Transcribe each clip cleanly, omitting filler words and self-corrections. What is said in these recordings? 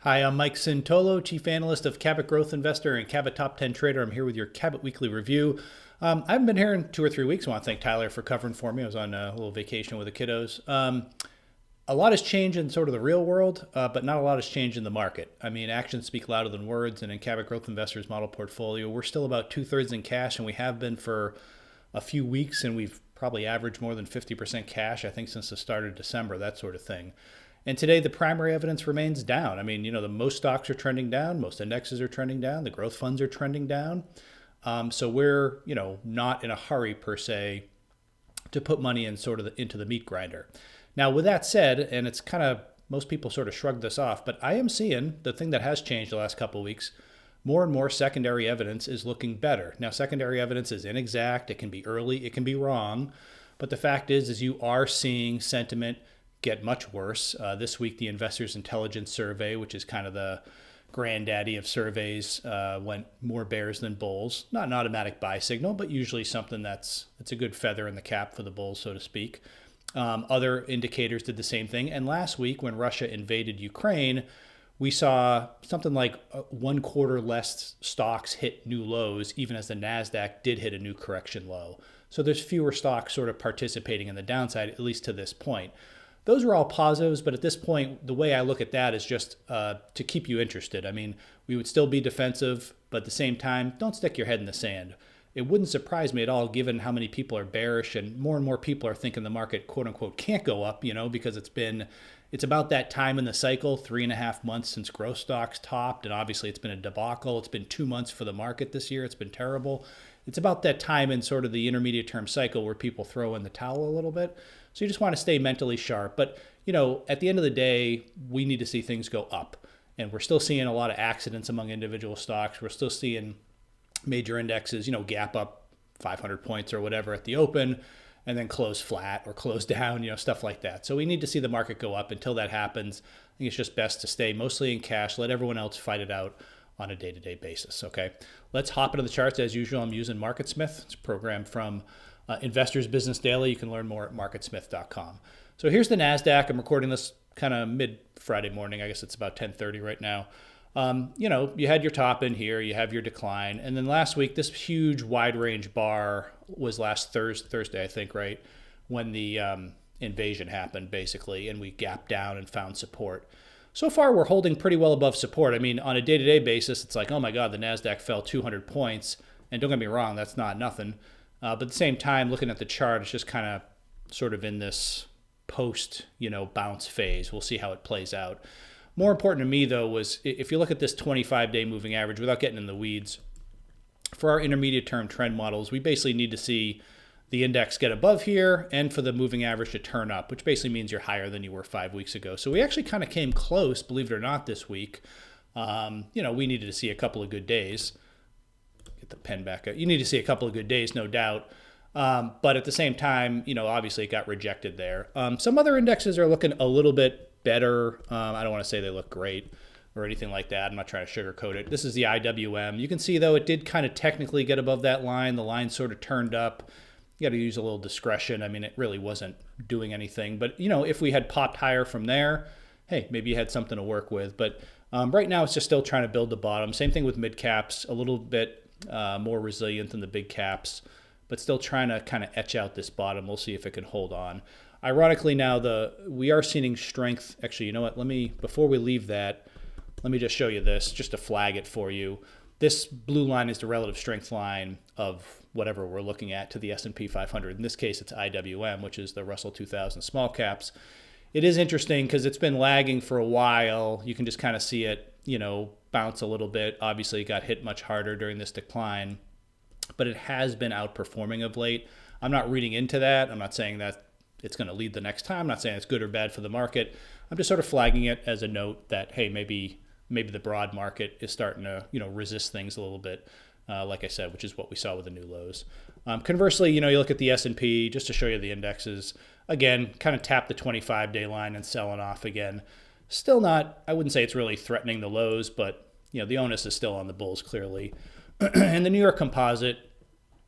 Hi, I'm Mike Cintolo, Chief Analyst of Cabot Growth Investor and Cabot Top 10 Trader. I'm here with your Cabot Weekly Review. I haven't been here in 2 or 3 weeks. I want to thank Tyler for covering for me. I was on a little vacation with the kiddos. A lot has changed in sort of the real world, but not a lot has changed in the market. I mean, actions speak louder than words, and in Cabot Growth Investors model portfolio, we're still about two-thirds in cash, and we have been for a few weeks, and we've probably averaged more than 50% cash, I think, since the start of December, that sort of thing. And today, the primary evidence remains down. I mean, the most stocks are trending down, most indexes are trending down, the growth funds are trending down. So we're, not in a hurry per se to put money in sort of into the meat grinder. Now, with that said, and it's kind of most people sort of shrug this off, but I am seeing the thing that has changed the last couple of weeks. More and more secondary evidence is looking better. Now, secondary evidence is inexact. It can be early. It can be wrong. But the fact is you are seeing sentiment get much worse. This week, the Investors Intelligence Survey, which is kind of the granddaddy of surveys, went more bears than bulls. Not an automatic buy signal, but usually something that's a good feather in the cap for the bulls, so to speak. Other indicators did the same thing. And last week, when Russia invaded Ukraine, we saw something like 1/4 less stocks hit new lows, even as the NASDAQ did hit a new correction low. So there's fewer stocks sort of participating in the downside, at least to this point. Those are all positives, but at this point, the way I look at that is just to keep you interested. I mean, we would still be defensive, but at the same time, don't stick your head in the sand. It wouldn't surprise me at all, given how many people are bearish and more people are thinking the market, quote unquote, can't go up, because it's about that time in the cycle, 3.5 months since growth stocks topped. And obviously it's been a debacle. It's been 2 months for the market this year. It's been terrible. It's about that time in sort of the intermediate term cycle where people throw in the towel a little bit. So you just want to stay mentally sharp. But, at the end of the day, we need to see things go up. And we're still seeing a lot of accidents among individual stocks. We're still seeing major indexes, gap up 500 points or whatever at the open and then close flat or close down, stuff like that. So we need to see the market go up. Until that happens, I think it's just best to stay mostly in cash, let everyone else fight it out on a day-to-day basis, okay? Let's hop into the charts. As usual, I'm using MarketSmith. It's a program from Investors Business Daily. You can learn more at marketsmith.com. So here's the NASDAQ. I'm recording this kind of mid-Friday morning. I guess it's about 10:30 right now. You had your top in here, you have your decline. And then last week, this huge wide range bar was last Thursday, I think, right? When the invasion happened, basically, and we gapped down and found support. So far, we're holding pretty well above support. I mean, on a day-to-day basis, it's like, oh my God, the NASDAQ fell 200 points. And don't get me wrong, that's not nothing. But at the same time, looking at the chart, it's just kind of sort of in this post, bounce phase. We'll see how it plays out. More important to me, though, was if you look at this 25-day moving average, without getting in the weeds, for our intermediate term trend models, we basically need to see the index get above here and for the moving average to turn up, which basically means you're higher than you were 5 weeks ago. So we actually kind of came close, believe it or not, this week. We needed to see a couple of good days. Get the pen back up. You need to see a couple of good days, no doubt. But at the same time, obviously it got rejected there. Some other indexes are looking a little bit better. I don't want to say they look great or anything like that. I'm not trying to sugarcoat it. This is the IWM. You can see, though, it did kind of technically get above that line. The line sort of turned up. You got to use a little discretion. I mean, it really wasn't doing anything. But, if we had popped higher from there, hey, maybe you had something to work with. But right now, it's just still trying to build the bottom. Same thing with mid caps, a little bit more resilient than the big caps, but still trying to kind of etch out this bottom. We'll see if it can hold on. Ironically, now we are seeing strength. Actually, you know what? Before we leave that, let me just show you this, just to flag it for you. This blue line is the relative strength line of whatever we're looking at to the S&P 500. In this case, it's IWM, which is the Russell 2000 small caps. It is interesting because it's been lagging for a while. You can just kind of see it, bounce a little bit. Obviously, it got hit much harder during this decline, but it has been outperforming of late. I'm not reading into that. I'm not saying that it's going to lead the next time. I'm not saying it's good or bad for the market. I'm just sort of flagging it as a note that, hey, maybe the broad market is starting to, resist things a little bit, like I said, which is what we saw with the new lows. Conversely, you look at the S&P, just to show you the indexes, again, kind of tap the 25-day line and selling off again. Still not, I wouldn't say it's really threatening the lows, but, the onus is still on the bulls, clearly. And the New York Composite,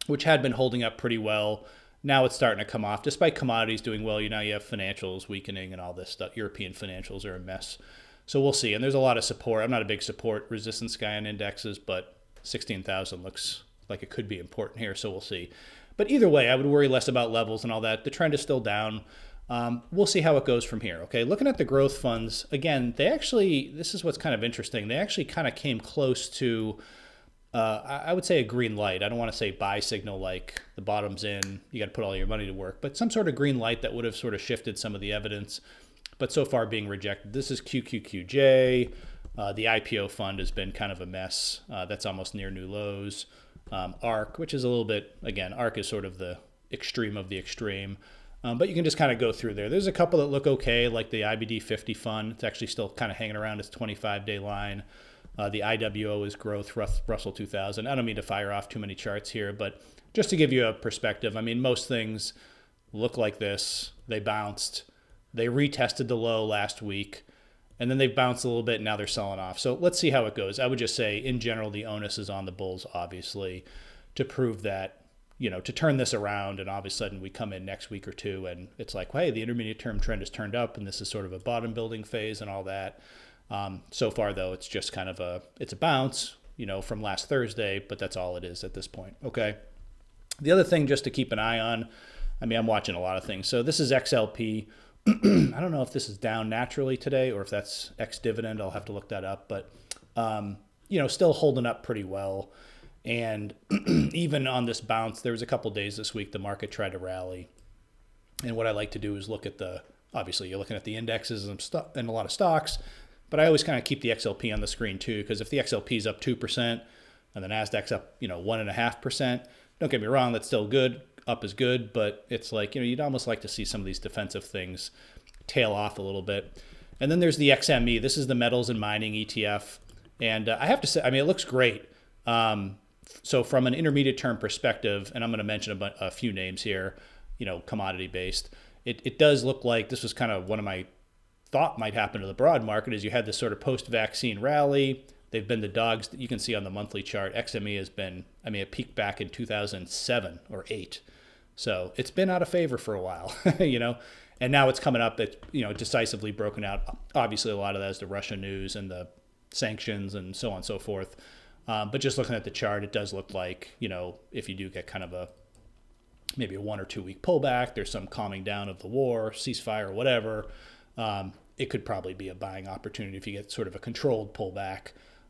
which had been holding up pretty well, now it's starting to come off. Despite commodities doing well, now you have financials weakening and all this stuff. European financials are a mess. So we'll see. And there's a lot of support. I'm not a big support resistance guy on indexes, but 16,000 looks like it could be important here. So we'll see. But either way, I would worry less about levels and all that. The trend is still down. We'll see how it goes from here. Okay, looking at the growth funds, again, this is what's kind of interesting. They actually kind of came close to, I would say, a green light. I don't want to say buy signal like the bottom's in, you got to put all your money to work, but some sort of green light that would have sort of shifted some of the evidence, but so far being rejected. This is QQQJ. The IPO fund has been kind of a mess. That's almost near new lows. ARC, which is a little bit, again, ARC is sort of the extreme of the extreme. But you can just kind of go through there. There's a couple that look okay, like the IBD 50 fund. It's actually still kind of hanging around its 25-day line. The IWO is growth, Russell 2000. I don't mean to fire off too many charts here, but just to give you a perspective, I mean, most things look like this. They bounced. They retested the low last week, and then they bounced a little bit, and now they're selling off. So let's see how it goes. I would just say, in general, the onus is on the bulls, obviously, to prove that, to turn this around, and all of a sudden we come in next week or two and it's like, hey, the intermediate term trend has turned up and this is sort of a bottom building phase and all that. So far, though, it's just kind of it's a bounce, from last Thursday, but that's all it is at this point. Okay. The other thing just to keep an eye on, I mean, I'm watching a lot of things. So this is XLP. I don't know if this is down naturally today or if that's X dividend. I'll have to look that up, but, still holding up pretty well. And even on this bounce, there was a couple days this week the market tried to rally. And what I like to do is look at obviously you're looking at the indexes and a lot of stocks, but I always kind of keep the XLP on the screen too, because if the XLP is up 2% and the Nasdaq's up, 1.5%, don't get me wrong, that's still good. Up is good, but it's like, you'd almost like to see some of these defensive things tail off a little bit. And then there's the XME. This is the metals and mining ETF. And I have to say, I mean, it looks great. So from an intermediate term perspective, and I'm going to mention a few names here, commodity based, it does look like this was kind of one of my thought might happen to the broad market is you had this sort of post-vaccine rally. They've been the dogs that you can see on the monthly chart. XME has been, it peaked back in 2007 or 8. So it's been out of favor for a while, and now it's coming up. It's, decisively broken out. Obviously, a lot of that is the Russia news and the sanctions and so on and so forth. But just looking at the chart, it does look like, if you do get kind of maybe a 1 or 2 week pullback, there's some calming down of the war, ceasefire, whatever. It could probably be a buying opportunity if you get sort of a controlled pullback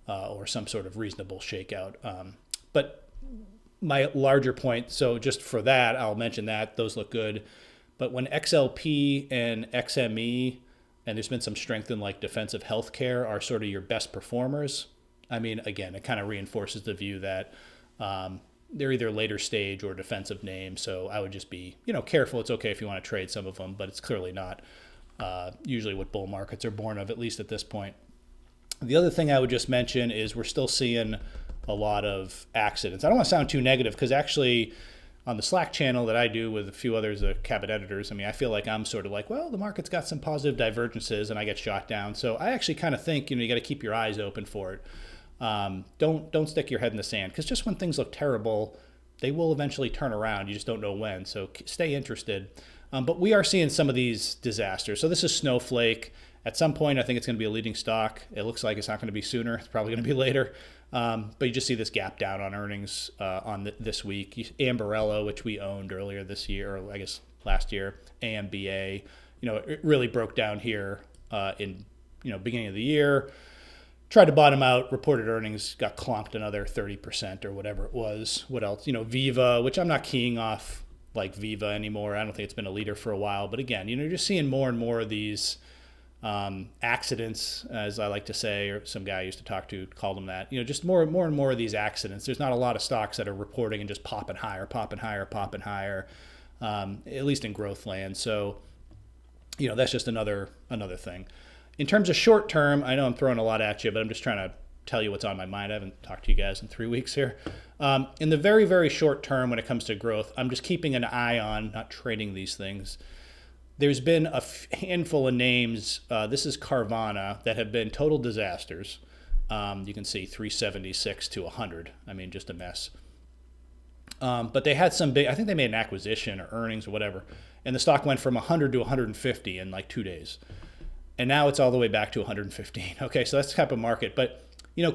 or some sort of reasonable shakeout. But my larger point, so just for that, I'll mention that those look good. But when XLP and XME, and there's been some strength in like defensive healthcare, are sort of your best performers, again, it kind of reinforces the view that they're either later stage or defensive names. So I would just be, careful. It's okay if you want to trade some of them, but it's clearly not usually what bull markets are born of, at least at this point. The other thing I would just mention is we're still seeing a lot of accidents. I don't want to sound too negative because actually on the Slack channel that I do with a few others, the Cabot editors, I feel like I'm sort of like, well, the market's got some positive divergences and I get shot down. So I actually kind of think, you got to keep your eyes open for it. Don't stick your head in the sand because just when things look terrible, they will eventually turn around. You just don't know when. So stay interested. But we are seeing some of these disasters. So this is Snowflake. At some point, I think it's going to be a leading stock. It looks like it's not going to be sooner. It's probably going to be later. But you just see this gap down on earnings this week. Ambarella, which we owned earlier this year, or I guess last year, AMBA, it really broke down here in beginning of the year. Tried to bottom out, reported earnings, got clomped another 30% or whatever it was. What else? Viva, which I'm not keying off like Viva anymore. I don't think it's been a leader for a while. But again, you're just seeing more and more of these accidents, as I like to say, or some guy I used to talk to called them that. Just more and more of these accidents. There's not a lot of stocks that are reporting and just popping higher, at least in growth land. So, that's just another thing. In terms of short term, I know I'm throwing a lot at you, but I'm just trying to tell you what's on my mind. I haven't talked to you guys in 3 weeks here. In the very, very short term, when it comes to growth, I'm just keeping an eye on, not trading these things. There's been a handful of names, this is Carvana, that have been total disasters. You can see 376 to 100. Just a mess. But they had some big, I think they made an acquisition or earnings or whatever, and the stock went from 100 to 150 in like 2 days. and now it's all the way back to 115. Okay, so that's the type of market. But,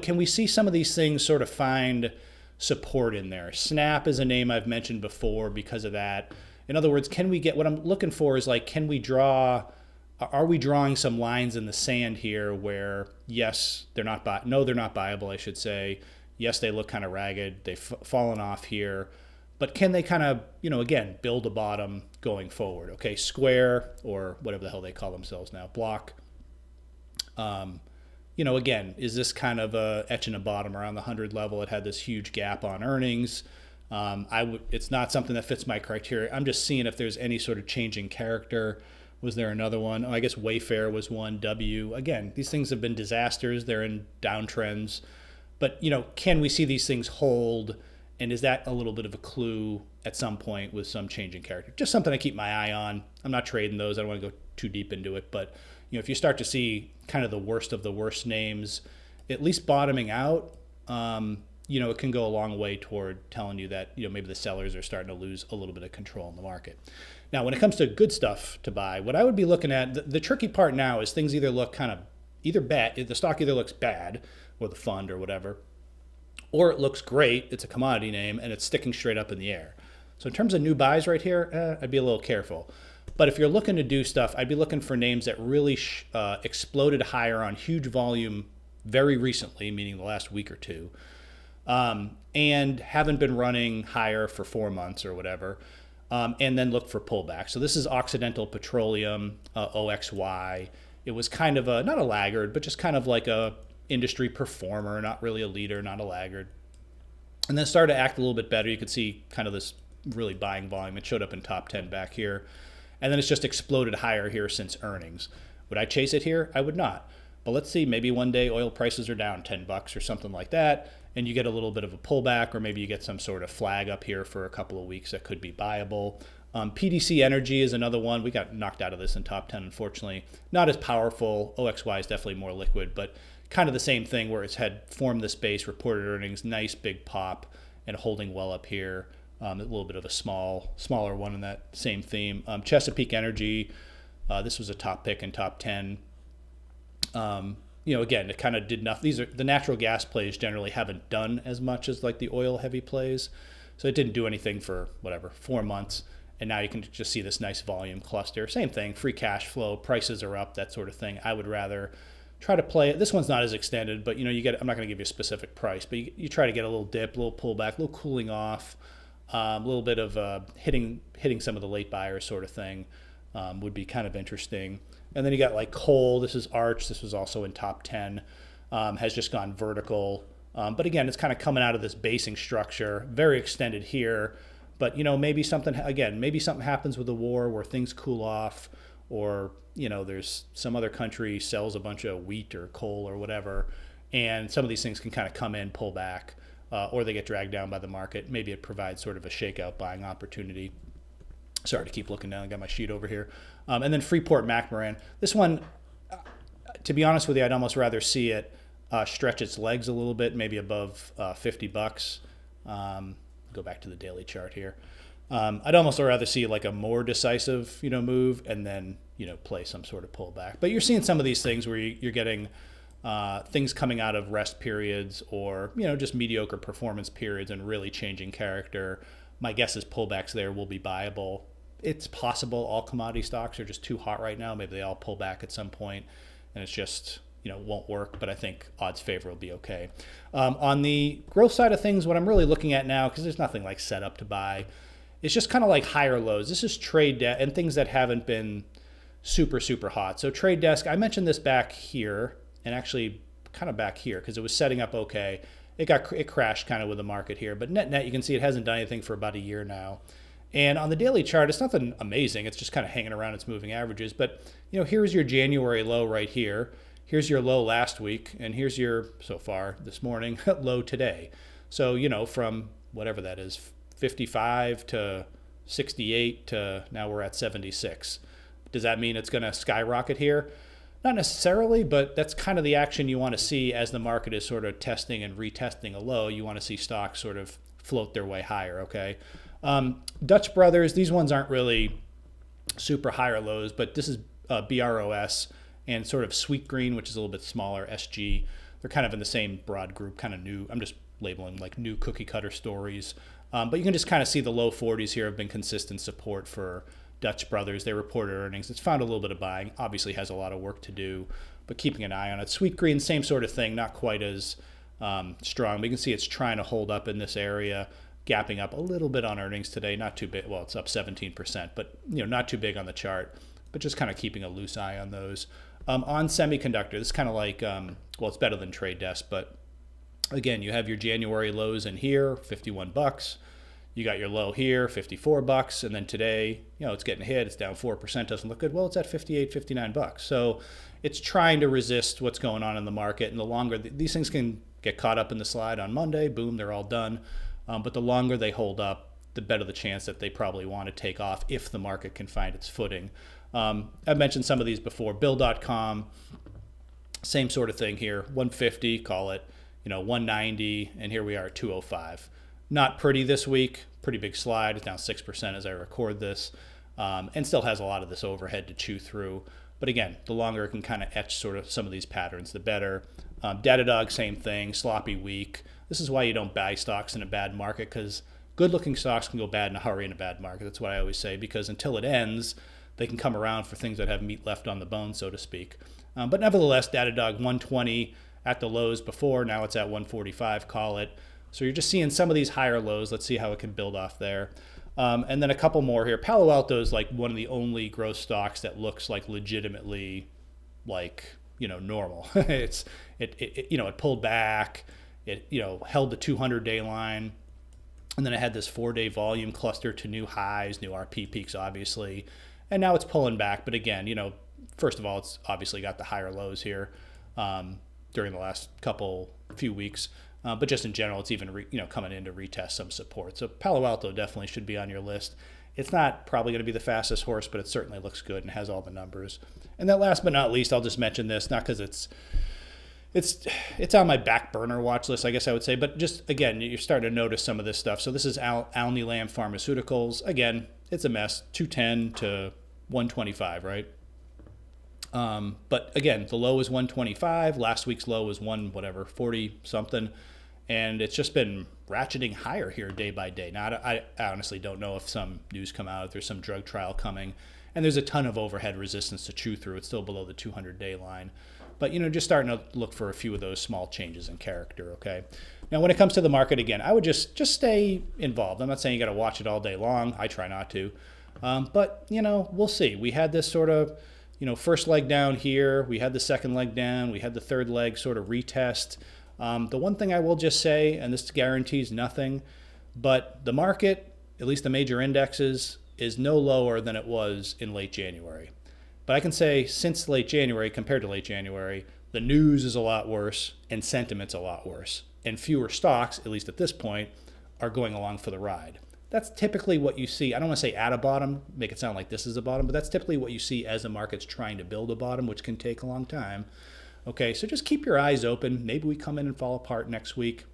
can we see some of these things sort of find support in there? Snap is a name I've mentioned before because of that. In other words, can we get, what I'm looking for is like, are we drawing some lines in the sand here where, yes, they're not buyable, I should say. Yes, they look kind of ragged. They've fallen off here. But can they kind of, again, build a bottom going forward? Okay, square, or whatever the hell they call themselves now, block. Again, is this kind of etching a bottom around the 100 level? It had this huge gap on earnings. It's not something that fits my criteria. I'm just seeing if there's any sort of changing character. Was there another one? Oh, I guess Wayfair was one. W. Again, these things have been disasters. They're in downtrends. But, can we see these things hold? And is that a little bit of a clue at some point with some changing character? Just something I keep my eye on. I'm not trading those. I don't want to go too deep into it. But, if you start to see kind of the worst of the worst names, at least bottoming out, it can go a long way toward telling you that, maybe the sellers are starting to lose a little bit of control in the market. Now, when it comes to good stuff to buy, what I would be looking at, the tricky part now is things either look either bad, the stock either looks bad, or the fund or whatever, or it looks great, it's a commodity name, and it's sticking straight up in the air. So in terms of new buys right here, I'd be a little careful. But if you're looking to do stuff, I'd be looking for names that really exploded higher on huge volume very recently, meaning the last week or two, and haven't been running higher for 4 months or whatever, and then look for pullback. So this is Occidental Petroleum, OXY. It was kind of not a laggard, but just kind of like a industry performer, not really a leader, not a laggard. And then started to act a little bit better. You could see kind of this really buying volume. It showed up in top 10 back here. And then it's just exploded higher here since earnings. Would I chase it here? I would not. But let's see, maybe one day oil prices are down $10 or something like that, and you get a little bit of a pullback, or maybe you get some sort of flag up here for a couple of weeks that could be buyable. PDC Energy is another one. We got knocked out of this in top 10, unfortunately. Not as powerful. OXY is definitely more liquid, but kind of the same thing where it's had formed this base, reported earnings, nice big pop, and holding well up here. A little bit of a smaller one in that same theme. Chesapeake Energy, this was a top pick in top 10. Again, it kind of did nothing. These are the natural gas plays generally haven't done as much as like the oil heavy plays. So it didn't do anything for 4 months. And now you can just see this nice volume cluster. Same thing, free cash flow, prices are up, that sort of thing. I would rather try to play it. This one's not as extended, but you get, I'm not going to give you a specific price, but you try to get a little dip, a little pullback, a little cooling off, a little bit of hitting some of the late buyers sort of thing would be kind of interesting. And then you got like coal. This is Arch. This was also in top 10. Has just gone vertical. But again, it's kind of coming out of this basing structure, very extended here. But maybe something happens with the war where things cool off, or there's some other country sells a bunch of wheat or coal or whatever, and some of these things can kind of come in, pull back, or they get dragged down by the market. Maybe it provides sort of a shakeout buying opportunity. Sorry to keep looking down. I got my sheet over here. And then Freeport McMoran. This one, to be honest with you, I'd almost rather see it stretch its legs a little bit, maybe above $50. Go back to the daily chart here. I'd almost rather see like a more decisive, move, and then, play some sort of pullback. But you're seeing some of these things where you're getting things coming out of rest periods, or, just mediocre performance periods and really changing character. My guess is pullbacks there will be buyable. It's possible all commodity stocks are just too hot right now. Maybe they all pull back at some point, and it's just, won't work. But I think odds favor will be okay. On the growth side of things, what I'm really looking at now, because there's nothing like set up to buy, it's just kind of like higher lows. This is trade desk and things that haven't been super, super hot. So trade desk, I mentioned this back here, and actually kind of back here, because it was setting up okay. It crashed kind of with the market here, but net, you can see it hasn't done anything for about a year now. And on the daily chart, it's nothing amazing. It's just kind of hanging around its moving averages. But, here's your January low right here. Here's your low last week. And here's your, so far this morning, low today. So, from whatever that is, 55 to 68 to now we're at 76. Does that mean it's going to skyrocket here? Not necessarily, but that's kind of the action you want to see as the market is sort of testing and retesting a low. You want to see stocks sort of float their way higher, okay? Dutch Brothers, these ones aren't really super high or lows, but this is BROS, and sort of sweet green, which is a little bit smaller, SG. They're kind of in the same broad group, kind of new. I'm just labeling like new cookie cutter stories. But you can just kind of see the low 40s here have been consistent support for Dutch Brothers. They reported earnings. It's found a little bit of buying. Obviously has a lot of work to do, but keeping an eye on it. Sweet green, same sort of thing, not quite as strong. But you can see it's trying to hold up in this area, gapping up a little bit on earnings today. Not too big. Well, it's up 17%, but not too big on the chart. But just kind of keeping a loose eye on those. On semiconductor, this is kind of like, well, it's better than Trade Desk, but again, you have your January lows in here, $51. You got your low here, $54, and then today, it's getting hit. It's down 4%. Doesn't look good. Well, it's at $58, $59. So it's trying to resist what's going on in the market. And the longer these things can get caught up in the slide on Monday, boom, they're all done. But the longer they hold up, the better the chance that they probably want to take off if the market can find its footing. I've mentioned some of these before. Bill.com, same sort of thing here. 150, call it, 190, and here we are at 205. Not pretty this week. Pretty big slide. It's down 6% as I record this, and still has a lot of this overhead to chew through. But again, the longer it can kind of etch sort of some of these patterns, the better. Datadog, same thing. Sloppy week. This is why you don't buy stocks in a bad market, because good-looking stocks can go bad in a hurry in a bad market. That's what I always say, because until it ends, they can come around for things that have meat left on the bone, so to speak. But nevertheless, Datadog 120 at the lows before. Now it's at 145, call it. So you're just seeing some of these higher lows. Let's see how it can build off there. And then a couple more here. Palo Alto is like one of the only growth stocks that looks like legitimately like, normal. It pulled back. It, held the 200-day line. And then it had this 4-day volume cluster to new highs, new RP peaks, obviously. And now it's pulling back. But again, first of all, it's obviously got the higher lows here during the last few weeks. But just in general, it's even coming in to retest some support. So Palo Alto definitely should be on your list. It's not probably going to be the fastest horse, but it certainly looks good and has all the numbers. And then last but not least, I'll just mention this, not because it's on my back burner watch list, I guess I would say, but just again, you're starting to notice some of this stuff. So this is Alny Lam Pharmaceuticals. Again, it's a mess. 210 to 125, right? But again, the low is 125. Last week's low was 40 something. And it's just been ratcheting higher here day by day. Now, I honestly don't know if some news come out, if there's some drug trial coming, and there's a ton of overhead resistance to chew through. It's still below the 200-day line. But, just starting to look for a few of those small changes in character, okay? Now, when it comes to the market, again, I would just stay involved. I'm not saying you got to watch it all day long. I try not to. But, we'll see. We had this sort of, first leg down here. We had the second leg down. We had the third leg sort of retest. The one thing I will just say, and this guarantees nothing, but the market, at least the major indexes, is no lower than it was in late January. But I can say since late January, compared to late January, the news is a lot worse and sentiment's a lot worse. And fewer stocks, at least at this point, are going along for the ride. That's typically what you see. I don't want to say at a bottom, make it sound like this is a bottom, but that's typically what you see as the market's trying to build a bottom, which can take a long time. Okay, so just keep your eyes open. Maybe we come in and fall apart next week,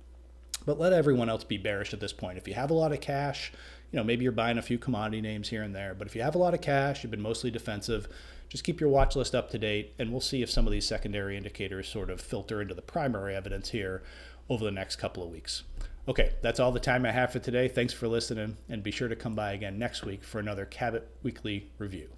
but let everyone else be bearish at this point. If you have a lot of cash, maybe you're buying a few commodity names here and there, but if you have a lot of cash, you've been mostly defensive, just keep your watch list up to date, and we'll see if some of these secondary indicators sort of filter into the primary evidence here over the next couple of weeks. Okay, that's all the time I have for today. Thanks for listening, and be sure to come by again next week for another Cabot Weekly Review.